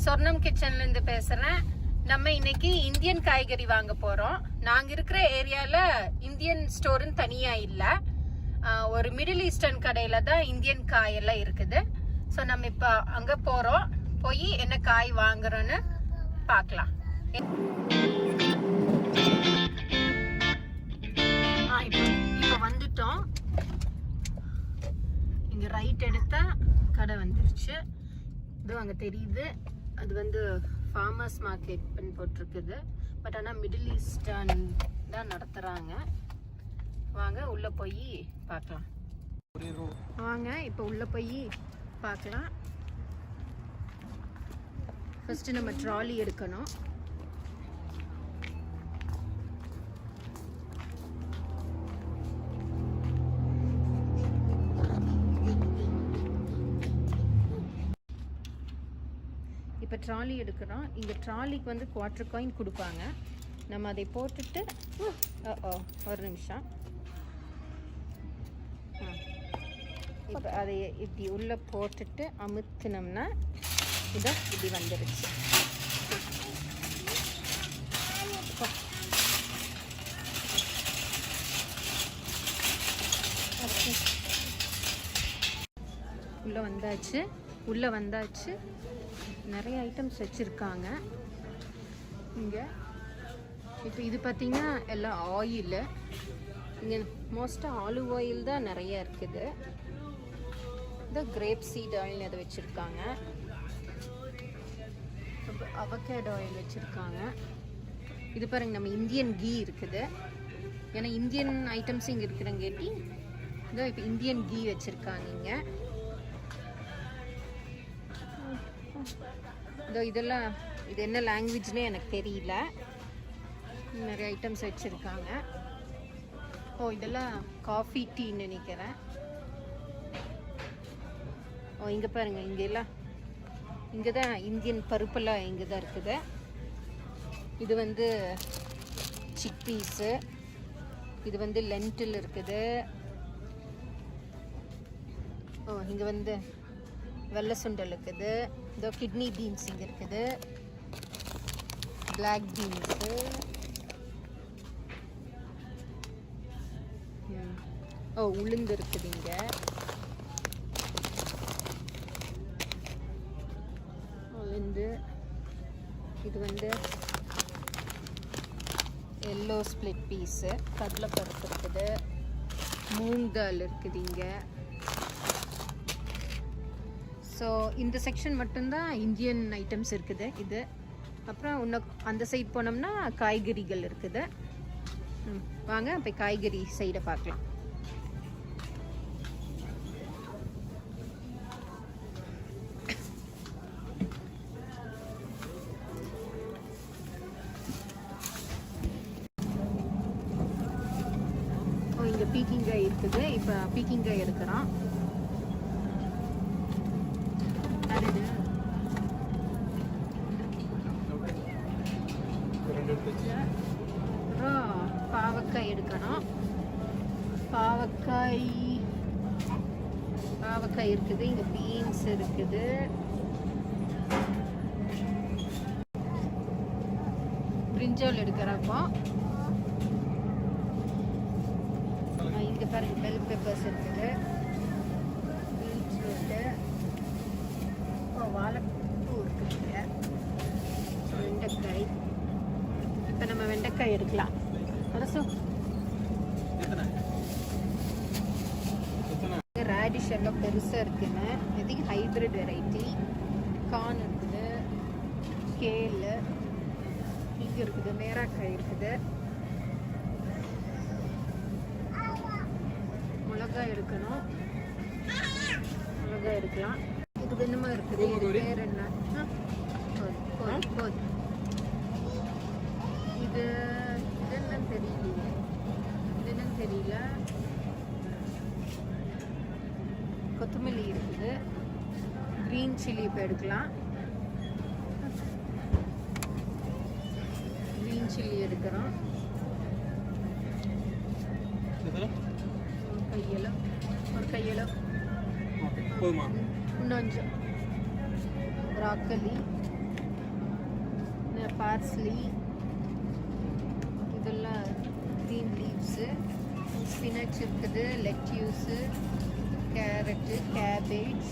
சொர்ணம் கிச்சன்ல இருந்து பேசுறேன். நம்ம இன்னைக்கு இந்தியன் காய்கறி வாங்க போறோம். நாங்க இருக்கிற ஏரியால இந்தியன் ஸ்டோர்னு தனியா இல்ல, ஒரு மிடில் ஈஸ்டர்ன் கடையில தான் இந்தியன் காய் எல்லாம் இருக்குது. ஸோ நம்ம இப்ப அங்க போறோம். போய் என்ன காய் வாங்குறோன்னு பார்க்கலாம். இப்ப வந்துட்டோம். இங்க ரைட் எடுத்தா கடை வந்துருச்சு. இது அங்க தெரியுது, அது வந்து ஃபார்மர்ஸ் மார்க்கெட் போட்டிருக்குது. பட் ஆனால் மிடில் ஈஸ்டர்ன் தான் நடத்துகிறாங்க. வாங்க உள்ளே போய் பார்க்கலாம். வாங்க இப்போ உள்ளே போய் பார்க்கலாம். ஃபஸ்ட்டு நம்ம ட்ராலி எடுக்கணும். இப்போ ட்ராலி எடுக்கிறோம். இங்கே ட்ராலிக்கு வந்து குவார்ட்டர் காயின் கொடுப்பாங்க. நம்ம அதை போட்டுட்டு ஒரு நிமிஷம். இப்போ அதை இப்படி உள்ளே போட்டுட்டு அமுத்தினோம்னா இதோ இப்படி வந்துடுச்சு. உள்ளே வந்தாச்சு. நிறைய ஐட்டம்ஸ் வச்சுருக்காங்க இங்கே. இப்போ இது பார்த்திங்கன்னா எல்லாம் ஆயிலு. இங்கே மோஸ்ட்டாக ஆலிவ் ஆயில் தான் நிறைய இருக்குது. இந்த கிரேப் சீட் ஆயில் அதை வச்சுருக்காங்க. அவகேடோ ஆயில் வச்சுருக்காங்க. இது பாருங்க, நம்ம இந்தியன் கீ இருக்குது. ஏன்னா இந்தியன் ஐட்டம்ஸ் இங்கே இருக்கிறங்கேட்டி இதோ இப்போ இந்தியன் கீ வச்சுருக்காங்க இங்கே. இதோ இதெல்லாம் இது என்ன லாங்குவேஜ்னே எனக்கு தெரியல. நிறைய ஐட்டம்ஸ் வச்சுருக்காங்க. இதெல்லாம் காஃபி டீன்னு நினைக்கிறேன். இங்கே பாருங்கள், இங்கே தான் இந்தியன் பருப்பெல்லாம் இங்கே தான் இருக்குது. இது வந்து சிக் பீஸு, இது வந்து லென்டில் இருக்குது. இங்கே வந்து வெள்ளை சுண்டல் இருக்குது. இதோ கிட்னி பீன்ஸ் இங்கே இருக்குது. பிளாக் பீன்ஸு, உளுந்து இருக்குது இங்கே. உளுந்து, இது வந்து எல்லோ ஸ்ப்ளிட் பீஸு, கடலைப்பருப்பு இருக்குது, மூங் தால் இருக்குது இங்கே. ஸோ இந்த செக்ஷன் மட்டும்தான் இந்தியன் ஐட்டம்ஸ் இருக்குது. இது அப்புறம் இன்னும் அந்த சைட் போனோம்னா காய்கறிகள் இருக்குது. வாங்க போய் காய்கறி சைடை பார்க்கலாம். இங்கே பீக்கிங்காய் இருக்குது. இப்போ பீக்கிங்காய் எடுக்கிறோம். பாவக்காய் எடுக்கணும். பாவக்காய் இருக்குது. இங்க பீன்ஸ் இருக்குது. பிரிஞ்சால் எடுக்கிறப்போ இங்க பாருங்க, பெல் பெப்பர்ஸ் இருக்குது, பீட்ரூட்டு, வாழைப்பூ இருக்குது, வெண்டைக்காய். இப்போ நம்ம வெண்டைக்காய் எடுக்கலாம். ரேடிஷ் எல்லாம் பெருசாக இருக்குங்க. இது ஹைப்ரிட் வெரைட்டி. கார்ன் இருக்குது, கேலு இங்கே இருக்குது, மேராக்காய் இருக்குது. மிளகாய் எடுக்கணும். மிளகாய் எடுக்கலாம். இது என்னமா இருக்குது, இது பேர் என்ன? இது என்னன்னு தெரியல. கொத்தமல்லி இருக்குது. கிரீன் சில்லி இப்போ எடுக்கலாம். கிரீன் சில்லி எடுக்கிறோம். ஒரு கையளவு போதுமா? இன்னும் கொஞ்சம் ப்ராக்கலி, பார்ஸ்லி, இதெல்லாம் க்ரீன் லீவ்ஸு. ஸ்பினச் இருக்குது, லெட்யூஸு, கேரட்டு, கேபேஜ்.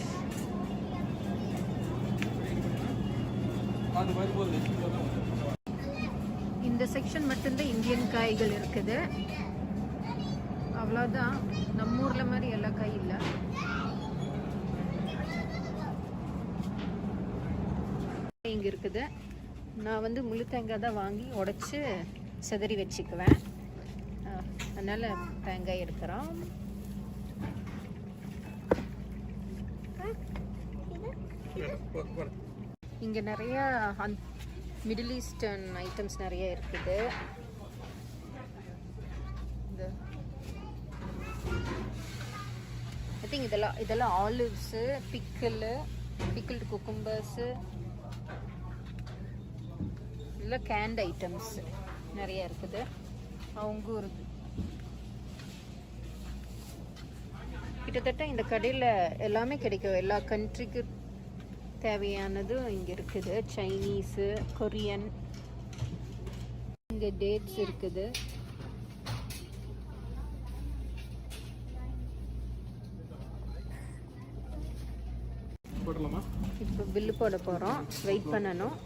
இந்த செக்ஷன் மட்டும்தான் இந்தியன் காய்கள் இருக்குது. அவ்வளோதான், நம்ம ஊரில் மாதிரி எல்லா காய் இல்லை. இங்கே இருக்குது. நான் வந்து முழு தேங்காய் தான் வாங்கி உடைச்சி சிதறி வச்சுக்குவேன். அதனால் தேங்காய் எடுக்கிறோம். இங்கே நிறையா மிடில் ஈஸ்டர்ன் ஐட்டம்ஸ் நிறைய இருக்குது. இந்த ஐ திங்க் இதெல்லாம் ஆலிவ்ஸு, பிக்கிள்டு குக்கும்பர்ஸு, இதெல்லாம் கேண்ட் ஐட்டம்ஸ் நிறைய இருக்குது. அங்கூர் கிட்டத்தட்ட இந்த கடையில் எல்லாமே கிடைக்கும். எல்லா கண்ட்ரிக்கு தேவையானதும் இங்கே இருக்குது. சைனீஸு, கொரியன், இங்கே டேட்ஸ் இருக்குது. இப்போ பில்லு போட போகிறோம், வெயிட் பண்ணணும்.